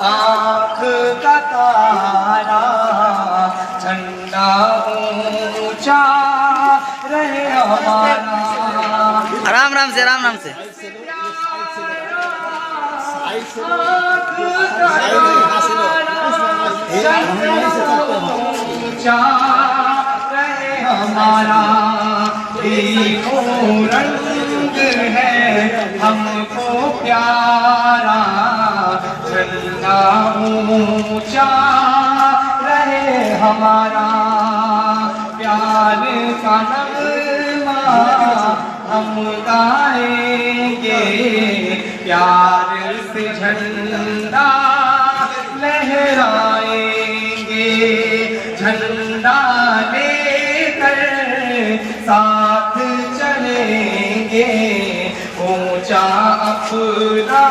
आँख का तारा झंडा ऊंचा रहे हमारा। राम राम से, राम राम से। ऊंचा रहे हमारा, तीनों रंग है हमको प्यारा, झंडा ऊंचा रहे हमारा। प्यार का नगमा हम गाएंगे, प्यार से झंडा लहराएंगे, झंडा लेकर साथ चलेंगे, ऊंचा अपना